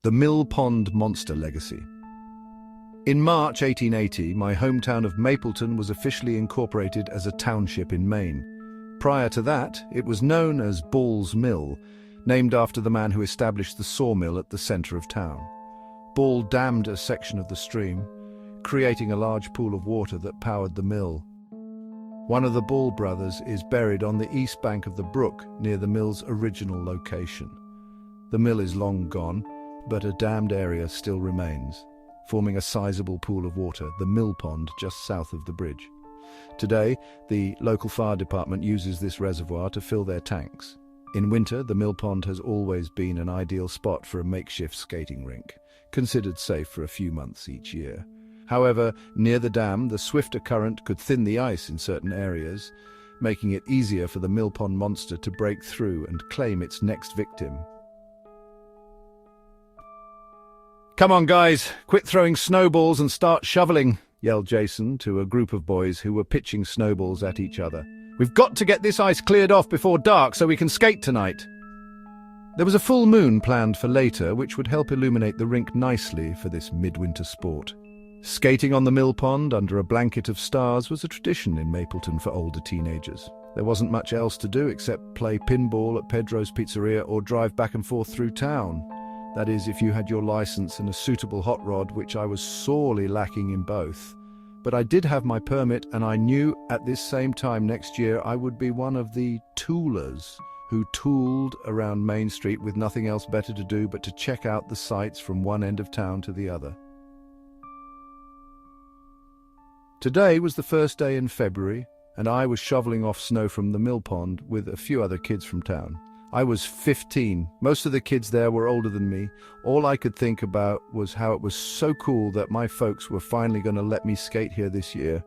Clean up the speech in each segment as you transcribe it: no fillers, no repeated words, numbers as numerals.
The Millpond Monster legacy. In March 1880, my hometown of Mapleton was officially incorporated as a township in Maine. Prior to that, it was known as Ball's Mill, named after the man who established the sawmill at the center of town. Ball dammed a section of the stream, creating a large pool of water that powered the mill. One of the Ball brothers is buried on the east bank of the brook near the mill's original location. The mill is long gone, but a dammed area still remains, forming a sizable pool of water, the Millpond, just south of the bridge. Today, the local fire department uses this reservoir to fill their tanks. In winter, the Millpond has always been an ideal spot for a makeshift skating rink, considered safe for a few months each year. However, near the dam, the swifter current could thin the ice in certain areas, making it easier for the Millpond Monster to break through and claim its next victim. "Come on, guys, quit throwing snowballs and start shoveling," yelled Jason to a group of boys who were pitching snowballs at each other. "We've got to get this ice cleared off before dark so we can skate tonight." There was a full moon planned for later, which would help illuminate the rink nicely for this midwinter sport. Skating on the Millpond under a blanket of stars was a tradition in Mapleton for older teenagers. There wasn't much else to do except play pinball at Pedro's Pizzeria or drive back and forth through town. That is, if you had your license and a suitable hot rod, which I was sorely lacking in both. But I did have my permit, and I knew at this same time next year I would be one of the toolers who tooled around Main Street with nothing else better to do but to check out the sights from one end of town to the other. Today was the first day in February, and I was shoveling off snow from the Millpond with a few other kids from town. I was 15. Most of the kids there were older than me. All I could think about was how it was so cool that my folks were finally going to let me skate here this year.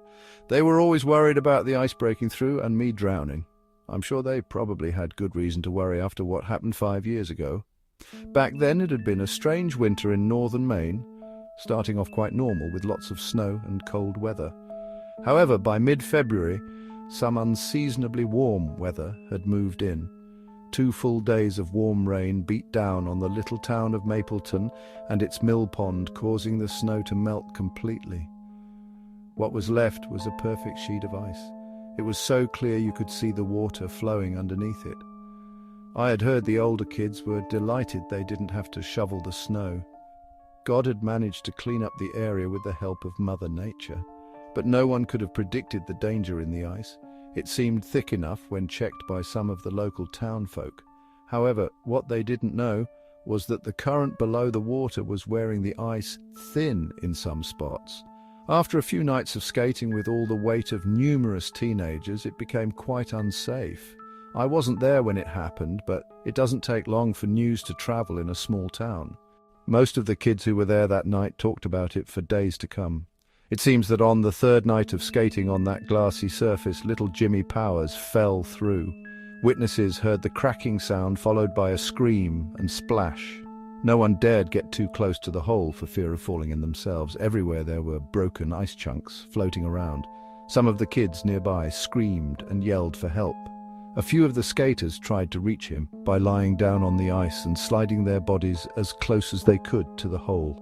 They were always worried about the ice breaking through and me drowning. I'm sure they probably had good reason to worry after what happened 5 years ago. Back then it had been a strange winter in northern Maine, starting off quite normal with lots of snow and cold weather. However, by mid-February, some unseasonably warm weather had moved in. 2 full days of warm rain beat down on the little town of Mapleton and its Millpond, causing the snow to melt completely. What was left was a perfect sheet of ice. It was so clear you could see the water flowing underneath it. I had heard the older kids were delighted they didn't have to shovel the snow. God had managed to clean up the area with the help of Mother Nature, but no one could have predicted the danger in the ice. It seemed thick enough when checked by some of the local townsfolk. However, what they didn't know was that the current below the water was wearing the ice thin in some spots. After a few nights of skating with all the weight of numerous teenagers, it became quite unsafe. I wasn't there when it happened, but it doesn't take long for news to travel in a small town. Most of the kids who were there that night talked about it for days to come. It seems that on the third night of skating on that glassy surface, little Jimmy Powers fell through. Witnesses heard the cracking sound followed by a scream and splash. No one dared get too close to the hole for fear of falling in themselves. Everywhere there were broken ice chunks floating around. Some of the kids nearby screamed and yelled for help. A few of the skaters tried to reach him by lying down on the ice and sliding their bodies as close as they could to the hole.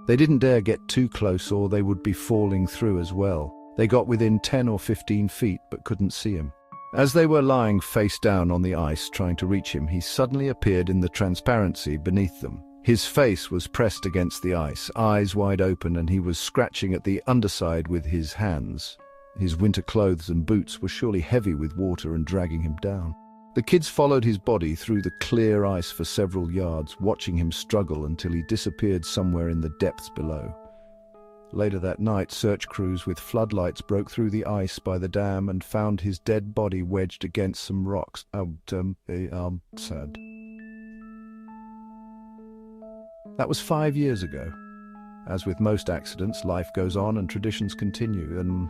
They didn't dare get too close or they would be falling through as well. They got within 10 or 15 feet but couldn't see him. As they were lying face down on the ice trying to reach him, he suddenly appeared in the transparency beneath them. His face was pressed against the ice, eyes wide open, and he was scratching at the underside with his hands. His winter clothes and boots were surely heavy with water and dragging him down. The kids followed his body through the clear ice for several yards, watching him struggle until he disappeared somewhere in the depths below. Later that night, search crews with floodlights broke through the ice by the dam and found his dead body wedged against some rocks. Sad. That was 5 years ago. As with most accidents, life goes on and traditions continue, and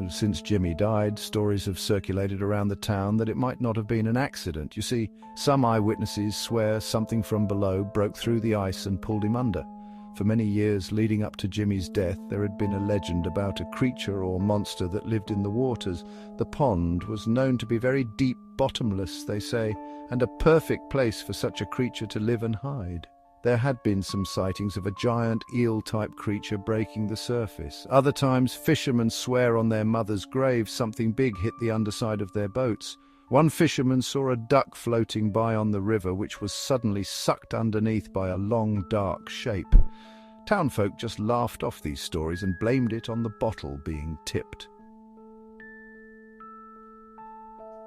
since Jimmy died, stories have circulated around the town that it might not have been an accident. You see, some eyewitnesses swear something from below broke through the ice and pulled him under. For many years leading up to Jimmy's death, there had been a legend about a creature or monster that lived in the waters. The pond was known to be very deep, bottomless, they say, and a perfect place for such a creature to live and hide. There had been some sightings of a giant eel-type creature breaking the surface. Other times, fishermen swear on their mother's grave something big hit the underside of their boats. One fisherman saw a duck floating by on the river which was suddenly sucked underneath by a long, dark shape. Townfolk just laughed off these stories and blamed it on the bottle being tipped.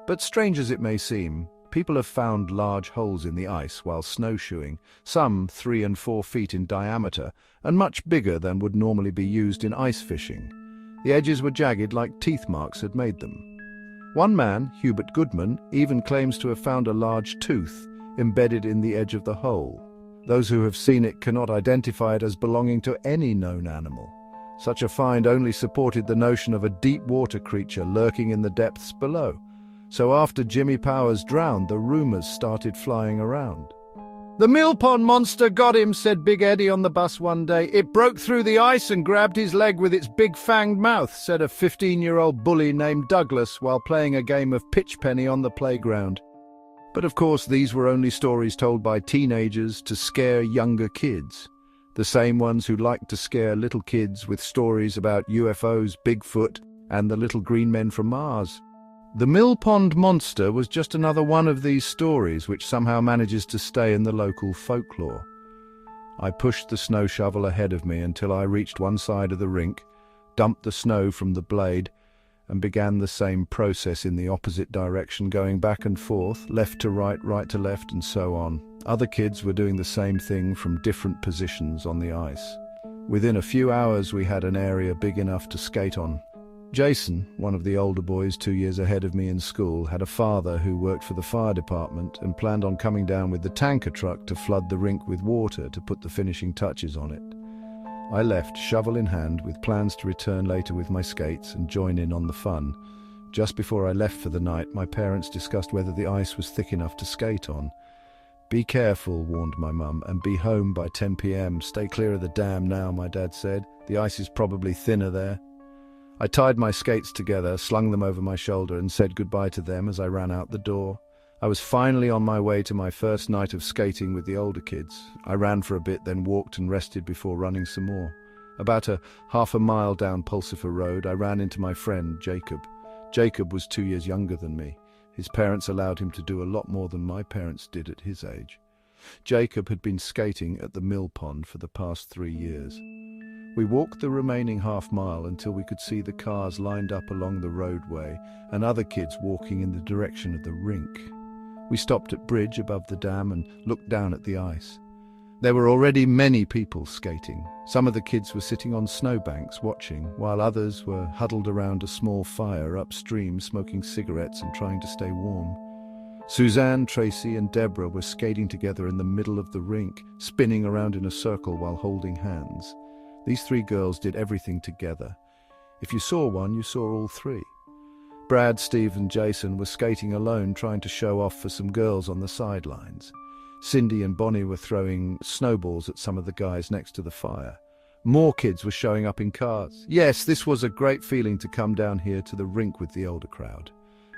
But strange as it may seem, people have found large holes in the ice while snowshoeing, some 3 and 4 feet in diameter and much bigger than would normally be used in ice fishing. The edges were jagged like teeth marks had made them. One man, Hubert Goodman, even claims to have found a large tooth embedded in the edge of the hole. Those who have seen it cannot identify it as belonging to any known animal. Such a find only supported the notion of a deep water creature lurking in the depths below. So after Jimmy Powers drowned, the rumours started flying around. "The Millpond Monster got him," said Big Eddie on the bus one day. "It broke through the ice and grabbed his leg with its big fanged mouth," said a 15-year-old bully named Douglas while playing a game of pitchpenny on the playground. But of course these were only stories told by teenagers to scare younger kids. The same ones who liked to scare little kids with stories about UFOs, Bigfoot, and the little green men from Mars. The Millpond Monster was just another one of these stories which somehow manages to stay in the local folklore. I pushed the snow shovel ahead of me until I reached one side of the rink, dumped the snow from the blade, and began the same process in the opposite direction, going back and forth, left to right, right to left, and so on. Other kids were doing the same thing from different positions on the ice. Within a few hours we had an area big enough to skate on. Jason, one of the older boys 2 years ahead of me in school, had a father who worked for the fire department and planned on coming down with the tanker truck to flood the rink with water to put the finishing touches on it. I left, shovel in hand, with plans to return later with my skates and join in on the fun. Just before I left for the night, my parents discussed whether the ice was thick enough to skate on. "Be careful," warned my mum, "and be home by 10 p.m. Stay clear of the dam now," my dad said. "The ice is probably thinner there." I tied my skates together, slung them over my shoulder, and said goodbye to them as I ran out the door. I was finally on my way to my first night of skating with the older kids. I ran for a bit, then walked and rested before running some more. About half a mile down Pulsifer Road, I ran into my friend, Jacob. Jacob was 2 years younger than me. His parents allowed him to do a lot more than my parents did at his age. Jacob had been skating at the mill pond for the past 3 years. We walked the remaining half mile until we could see the cars lined up along the roadway and other kids walking in the direction of the rink. We stopped at bridge above the dam and looked down at the ice. There were already many people skating. Some of the kids were sitting on snowbanks watching, while others were huddled around a small fire upstream smoking cigarettes and trying to stay warm. Suzanne, Tracy and Deborah were skating together in the middle of the rink, spinning around in a circle while holding hands. These 3 girls did everything together. If you saw one, you saw all 3. Brad, Steve and Jason were skating alone, trying to show off for some girls on the sidelines. Cindy and Bonnie were throwing snowballs at some of the guys next to the fire. More kids were showing up in cars. Yes, this was a great feeling to come down here to the rink with the older crowd.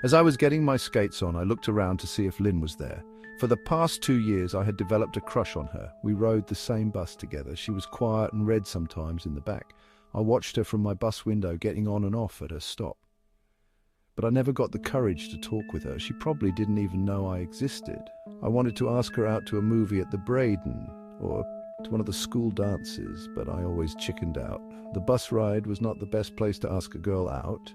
As I was getting my skates on, I looked around to see if Lynn was there. For the past 2 years, I had developed a crush on her. We rode the same bus together. She was quiet and read sometimes in the back. I watched her from my bus window getting on and off at her stop. But I never got the courage to talk with her. She probably didn't even know I existed. I wanted to ask her out to a movie at the Braden or to one of the school dances, but I always chickened out. The bus ride was not the best place to ask a girl out.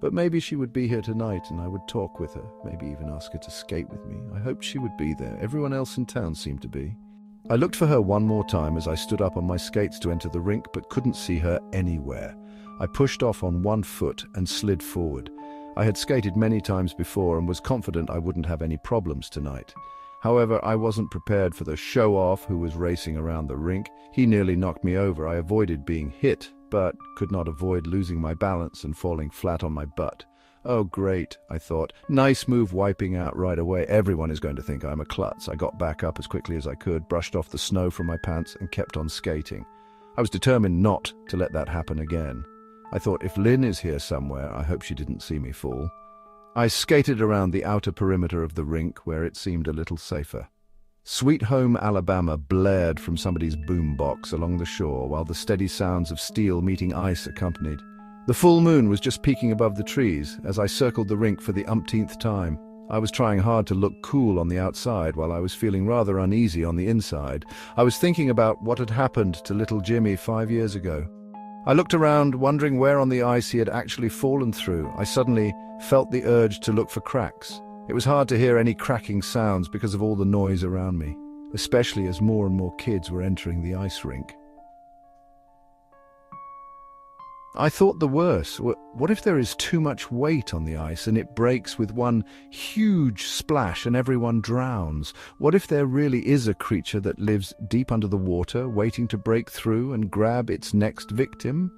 But maybe she would be here tonight and I would talk with her, maybe even ask her to skate with me. I hoped she would be there. Everyone else in town seemed to be. I looked for her one more time as I stood up on my skates to enter the rink, but couldn't see her anywhere. I pushed off on one foot and slid forward. I had skated many times before and was confident I wouldn't have any problems tonight. However, I wasn't prepared for the show-off who was racing around the rink. He nearly knocked me over. I avoided being hit, but could not avoid losing my balance and falling flat on my butt. Oh, great, I thought. Nice move wiping out right away. Everyone is going to think I'm a klutz. I got back up as quickly as I could, brushed off the snow from my pants and kept on skating. I was determined not to let that happen again. I thought, if Lynn is here somewhere, I hope she didn't see me fall. I skated around the outer perimeter of the rink where it seemed a little safer. Sweet Home Alabama blared from somebody's boombox along the shore while the steady sounds of steel meeting ice accompanied. The full moon was just peeking above the trees as I circled the rink for the umpteenth time. I was trying hard to look cool on the outside while I was feeling rather uneasy on the inside. I was thinking about what had happened to little Jimmy 5 years ago. I looked around, wondering where on the ice he had actually fallen through. I suddenly felt the urge to look for cracks. It was hard to hear any cracking sounds because of all the noise around me, especially as more and more kids were entering the ice rink. I thought the worst. What if there is too much weight on the ice and it breaks with one huge splash and everyone drowns? What if there really is a creature that lives deep under the water, waiting to break through and grab its next victim?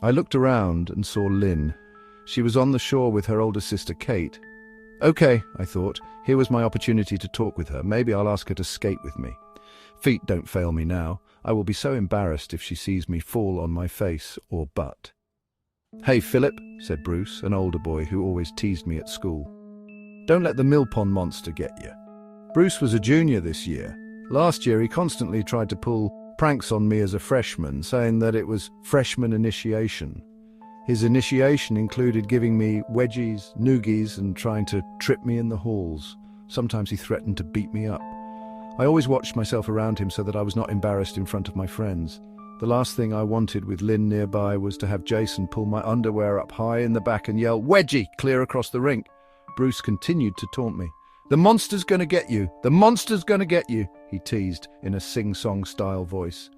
I looked around and saw Lynn. She was on the shore with her older sister Kate. Okay, I thought, here was my opportunity to talk with her. Maybe I'll ask her to skate with me. Feet don't fail me now. I will be so embarrassed if she sees me fall on my face or butt. Hey, Philip, said Bruce, an older boy who always teased me at school. Don't let the Millpond Monster get you. Bruce was a junior this year. Last year he constantly tried to pull pranks on me as a freshman, saying that it was freshman initiation. His initiation included giving me wedgies, noogies, and trying to trip me in the halls. Sometimes he threatened to beat me up. I always watched myself around him so that I was not embarrassed in front of my friends. The last thing I wanted with Lynn nearby was to have Jason pull my underwear up high in the back and yell, "Wedgie!" clear across the rink. Bruce continued to taunt me. "The monster's gonna get you! The monster's gonna get you!" he teased in a sing-song style voice.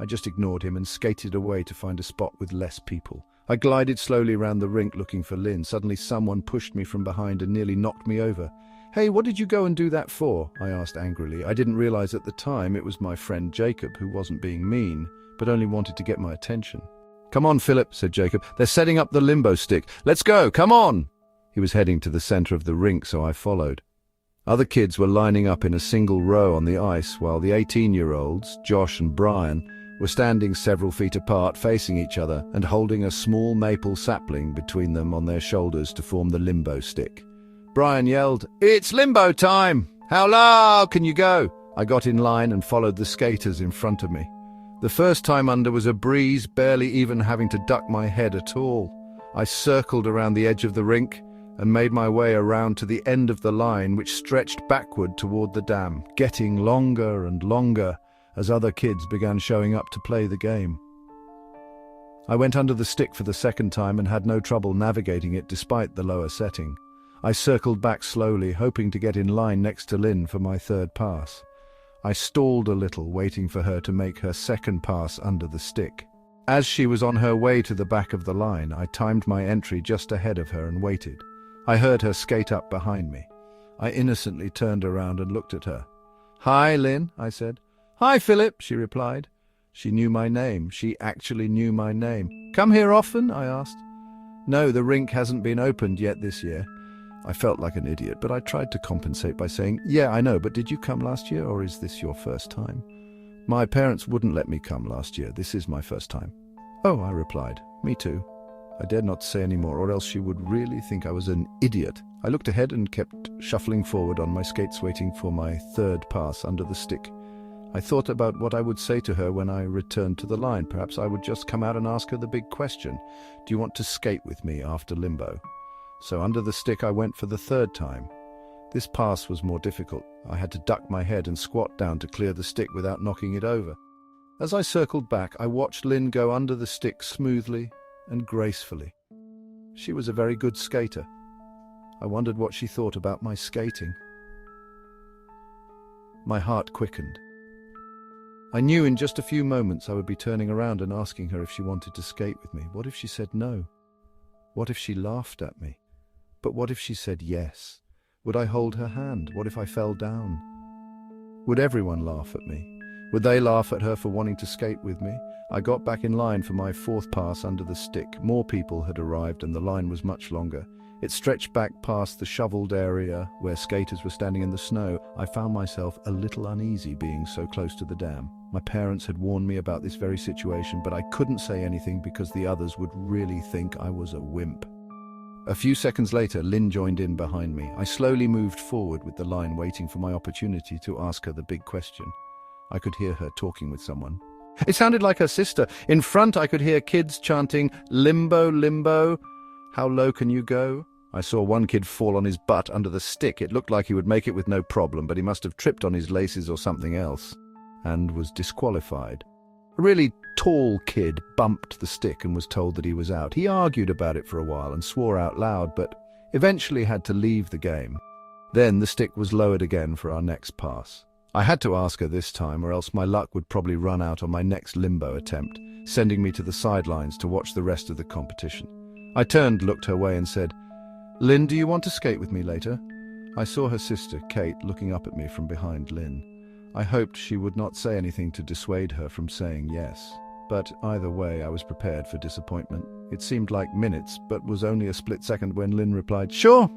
I just ignored him and skated away to find a spot with less people. I glided slowly around the rink looking for Lynn. Suddenly someone pushed me from behind and nearly knocked me over. "Hey, what did you go and do that for?" I asked angrily. I didn't realize at the time it was my friend Jacob, who wasn't being mean, but only wanted to get my attention. "Come on, Philip," said Jacob. "They're setting up the limbo stick. Let's go, come on!" He was heading to the center of the rink, so I followed. Other kids were lining up in a single row on the ice, while the 18-year-olds, Josh and Brian, were standing several feet apart, facing each other and holding a small maple sapling between them on their shoulders to form the limbo stick. Brian yelled, "It's limbo time! How low can you go?" I got in line and followed the skaters in front of me. The first time under was a breeze, barely even having to duck my head at all. I circled around the edge of the rink and made my way around to the end of the line, which stretched backward toward the dam, getting longer and longer as other kids began showing up to play the game. I went under the stick for the second time and had no trouble navigating it despite the lower setting. I circled back slowly, hoping to get in line next to Lynn for my third pass. I stalled a little, waiting for her to make her second pass under the stick. As she was on her way to the back of the line, I timed my entry just ahead of her and waited. I heard her skate up behind me. I innocently turned around and looked at her. "Hi, Lynn," I said. "Hi, Philip," she replied. She knew my name. She actually knew my name. "Come here often?" I asked. "No, the rink hasn't been opened yet this year." I felt like an idiot, but I tried to compensate by saying, "Yeah, I know, but did you come last year, or is this your first time?" "My parents wouldn't let me come last year. This is my first time." "Oh," I replied. "Me too." I dared not say any more, or else she would really think I was an idiot. I looked ahead and kept shuffling forward on my skates, waiting for my third pass under the stick. I thought about what I would say to her when I returned to the line. Perhaps I would just come out and ask her the big question. "Do you want to skate with me after limbo?" So under the stick I went for the third time. This pass was more difficult. I had to duck my head and squat down to clear the stick without knocking it over. As I circled back, I watched Lynn go under the stick smoothly and gracefully. She was a very good skater. I wondered what she thought about my skating. My heart quickened. I knew in just a few moments I would be turning around and asking her if she wanted to skate with me. What if she said no? What if she laughed at me? But what if she said yes? Would I hold her hand? What if I fell down? Would everyone laugh at me? Would they laugh at her for wanting to skate with me? I got back in line for my fourth pass under the stick. More people had arrived and the line was much longer. It stretched back past the shoveled area where skaters were standing in the snow. I found myself a little uneasy being so close to the dam. My parents had warned me about this very situation, but I couldn't say anything because the others would really think I was a wimp. A few seconds later, Lynn joined in behind me. I slowly moved forward with the line, waiting for my opportunity to ask her the big question. I could hear her talking with someone. It sounded like her sister. In front, I could hear kids chanting, "Limbo, limbo. How low can you go?" I saw one kid fall on his butt under the stick. It looked like he would make it with no problem, but he must have tripped on his laces or something else, and was disqualified. A really tall kid bumped the stick and was told that he was out. He argued about it for a while and swore out loud, but eventually had to leave the game. Then the stick was lowered again for our next pass. I had to ask her this time, or else my luck would probably run out on my next limbo attempt, sending me to the sidelines to watch the rest of the competition. I turned, looked her way and said, "Lynn, do you want to skate with me later?" I saw her sister, Kate, looking up at me from behind Lynn. I hoped she would not say anything to dissuade her from saying yes. But either way, I was prepared for disappointment. It seemed like minutes, but was only a split second when Lynn replied, "Sure."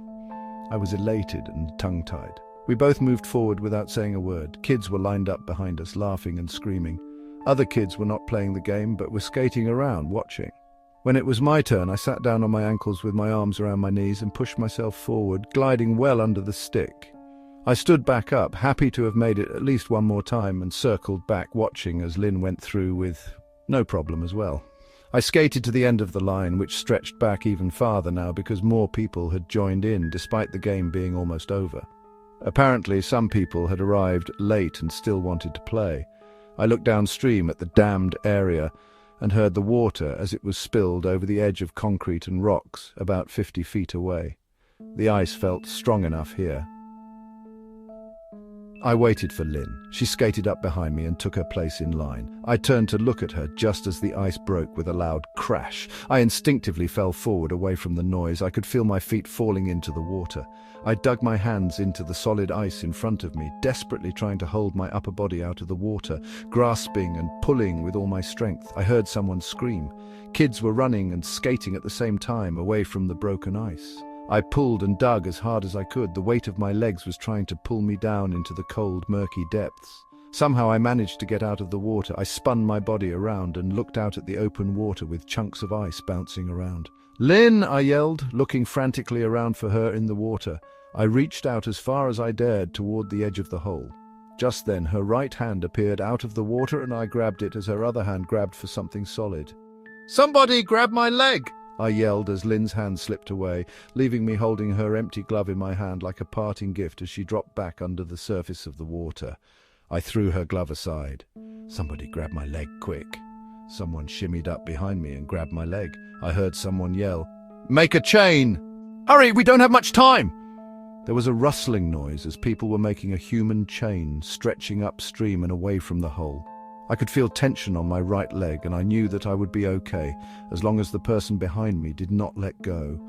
I was elated and tongue-tied. We both moved forward without saying a word. Kids were lined up behind us, laughing and screaming. Other kids were not playing the game, but were skating around, watching. When it was my turn, I sat down on my ankles with my arms around my knees and pushed myself forward, gliding well under the stick. I stood back up, happy to have made it at least one more time, and circled back, watching as Lynn went through with no problem as well. I skated to the end of the line, which stretched back even farther now because more people had joined in, despite the game being almost over. Apparently, some people had arrived late and still wanted to play. I looked downstream at the dammed area and heard the water as it was spilled over the edge of concrete and rocks about 50 feet away. The ice felt strong enough here. I waited for Lynn. She skated up behind me and took her place in line. I turned to look at her just as the ice broke with a loud crash. I instinctively fell forward away from the noise. I could feel my feet falling into the water. I dug my hands into the solid ice in front of me, desperately trying to hold my upper body out of the water, grasping and pulling with all my strength. I heard someone scream. Kids were running and skating at the same time, away from the broken ice. I pulled and dug as hard as I could. The weight of my legs was trying to pull me down into the cold, murky depths. Somehow I managed to get out of the water. I spun my body around and looked out at the open water with chunks of ice bouncing around. "Lynn!" I yelled, looking frantically around for her in the water. I reached out as far as I dared toward the edge of the hole. Just then, her right hand appeared out of the water and I grabbed it as her other hand grabbed for something solid. "Somebody grab my leg!" I yelled as Lynn's hand slipped away, leaving me holding her empty glove in my hand like a parting gift as she dropped back under the surface of the water. I threw her glove aside. "Somebody grab my leg, quick." Someone shimmied up behind me and grabbed my leg. I heard someone yell, "Make a chain! Hurry, we don't have much time!" There was a rustling noise as people were making a human chain, stretching upstream and away from the hole. I could feel tension on my right leg, and I knew that I would be okay, as long as the person behind me did not let go.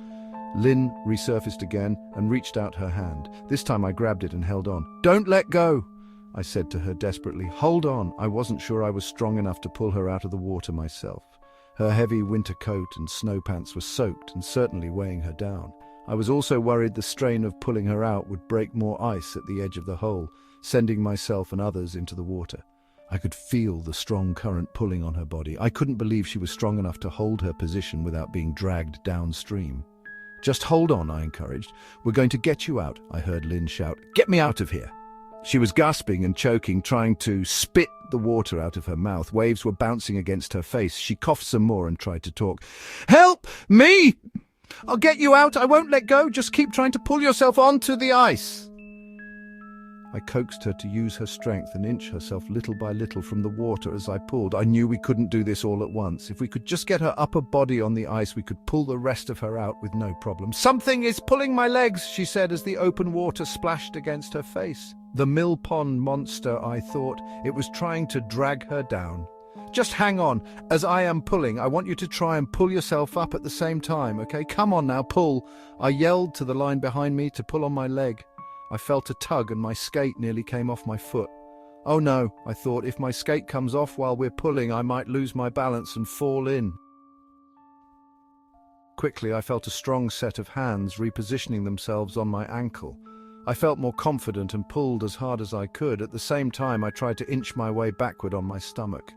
Lynn resurfaced again and reached out her hand. This time I grabbed it and held on. "Don't let go!" I said to her desperately. "Hold on." I wasn't sure I was strong enough to pull her out of the water myself. Her heavy winter coat and snow pants were soaked and certainly weighing her down. I was also worried the strain of pulling her out would break more ice at the edge of the hole, sending myself and others into the water. I could feel the strong current pulling on her body. I couldn't believe she was strong enough to hold her position without being dragged downstream. "Just hold on," I encouraged. "We're going to get you out," I heard Lynn shout. "Get me out of here." She was gasping and choking, trying to spit the water out of her mouth. Waves were bouncing against her face. She coughed some more and tried to talk. "Help me! I'll get you out. I won't let go. Just keep trying to pull yourself onto the ice." I coaxed her to use her strength and inch herself little by little from the water as I pulled. I knew we couldn't do this all at once. If we could just get her upper body on the ice, we could pull the rest of her out with no problem. "Something is pulling my legs," she said as the open water splashed against her face. The Millpond Monster, I thought. It was trying to drag her down. "Just hang on. As I am pulling, I want you to try and pull yourself up at the same time, okay? Come on now, pull." I yelled to the line behind me to pull on my leg. I felt a tug and my skate nearly came off my foot. "Oh no," I thought, "if my skate comes off while we're pulling, I might lose my balance and fall in." Quickly, I felt a strong set of hands repositioning themselves on my ankle. I felt more confident and pulled as hard as I could. At the same time, I tried to inch my way backward on my stomach.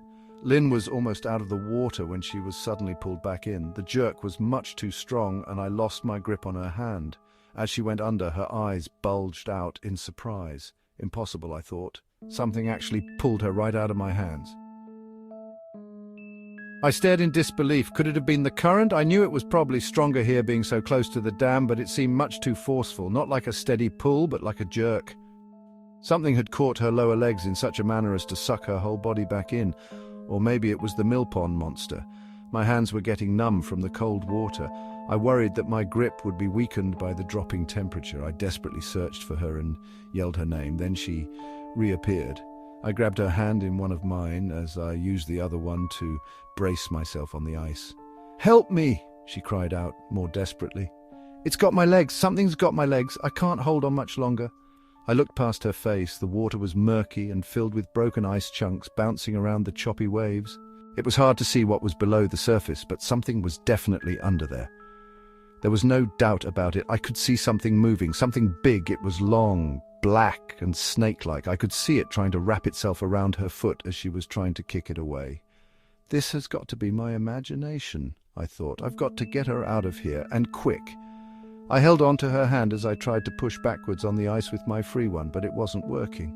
Lynn was almost out of the water when she was suddenly pulled back in. The jerk was much too strong, and I lost my grip on her hand. As she went under, her eyes bulged out in surprise. Impossible, I thought. Something actually pulled her right out of my hands. I stared in disbelief. Could it have been the current? I knew it was probably stronger here being so close to the dam, but it seemed much too forceful, not like a steady pull, but like a jerk. Something had caught her lower legs in such a manner as to suck her whole body back in. Or maybe it was the Millpond Monster. My hands were getting numb from the cold water. I worried that my grip would be weakened by the dropping temperature. I desperately searched for her and yelled her name. Then she reappeared. I grabbed her hand in one of mine as I used the other one to brace myself on the ice. "Help me!" she cried out, more desperately. "It's got my legs. Something's got my legs. I can't hold on much longer." I looked past her face. The water was murky and filled with broken ice chunks bouncing around the choppy waves. It was hard to see what was below the surface, but something was definitely under there. There was no doubt about it. I could see something moving, something big. It was long, black and snake-like. I could see it trying to wrap itself around her foot as she was trying to kick it away. This has got to be my imagination, I thought. I've got to get her out of here, and quick. I held on to her hand as I tried to push backwards on the ice with my free one, but it wasn't working.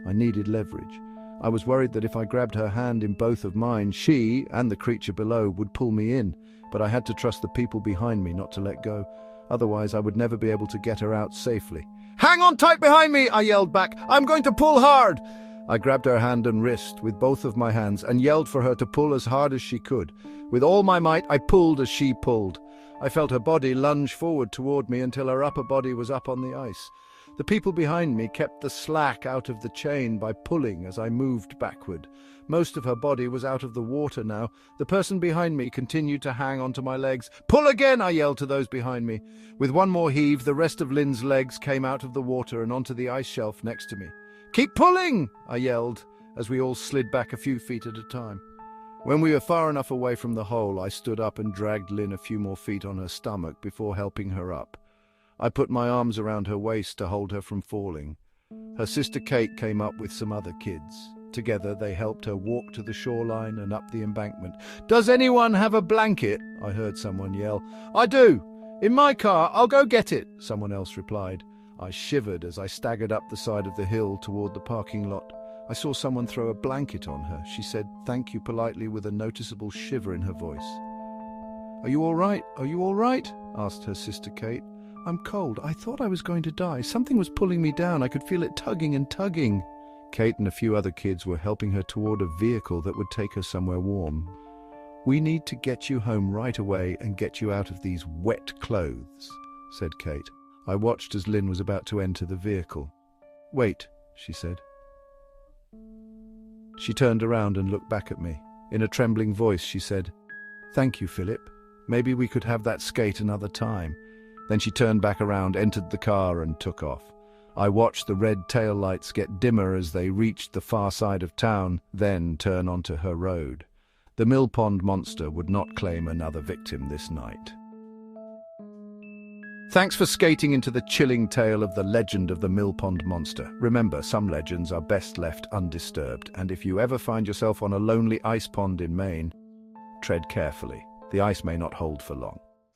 I needed leverage. I was worried that if I grabbed her hand in both of mine, she and the creature below would pull me in, but I had to trust the people behind me not to let go. Otherwise, I would never be able to get her out safely. "Hang on tight behind me!" I yelled back. "I'm going to pull hard!" I grabbed her hand and wrist with both of my hands and yelled for her to pull as hard as she could. With all my might, I pulled as she pulled. I felt her body lunge forward toward me until her upper body was up on the ice. The people behind me kept the slack out of the chain by pulling as I moved backward. Most of her body was out of the water now. The person behind me continued to hang onto my legs. "Pull again!" I yelled to those behind me. With one more heave, the rest of Lynn's legs came out of the water and onto the ice shelf next to me. "Keep pulling!" I yelled as we all slid back a few feet at a time. When we were far enough away from the hole, I stood up and dragged Lynn a few more feet on her stomach before helping her up. I put my arms around her waist to hold her from falling. Her sister Kate came up with some other kids. Together they helped her walk to the shoreline and up the embankment. "Does anyone have a blanket?" I heard someone yell. "I do. In my car. I'll go get it," someone else replied. I shivered as I staggered up the side of the hill toward the parking lot. I saw someone throw a blanket on her. She said thank you politely with a noticeable shiver in her voice. "Are you all right? Are you all right?" asked her sister Kate. "I'm cold. I thought I was going to die. Something was pulling me down. I could feel it tugging and tugging." Kate and a few other kids were helping her toward a vehicle that would take her somewhere warm. "We need to get you home right away and get you out of these wet clothes," said Kate. I watched as Lynn was about to enter the vehicle. "Wait," she said. She turned around and looked back at me. In a trembling voice, she said, "Thank you, Philip. Maybe we could have that skate another time." Then she turned back around, entered the car, and took off. I watched the red taillights get dimmer as they reached the far side of town, then turn onto her road. The Millpond Monster would not claim another victim this night. Thanks for skating into the chilling tale of the legend of the Millpond Monster. Remember, some legends are best left undisturbed, and if you ever find yourself on a lonely ice pond in Maine, tread carefully. The ice may not hold for long.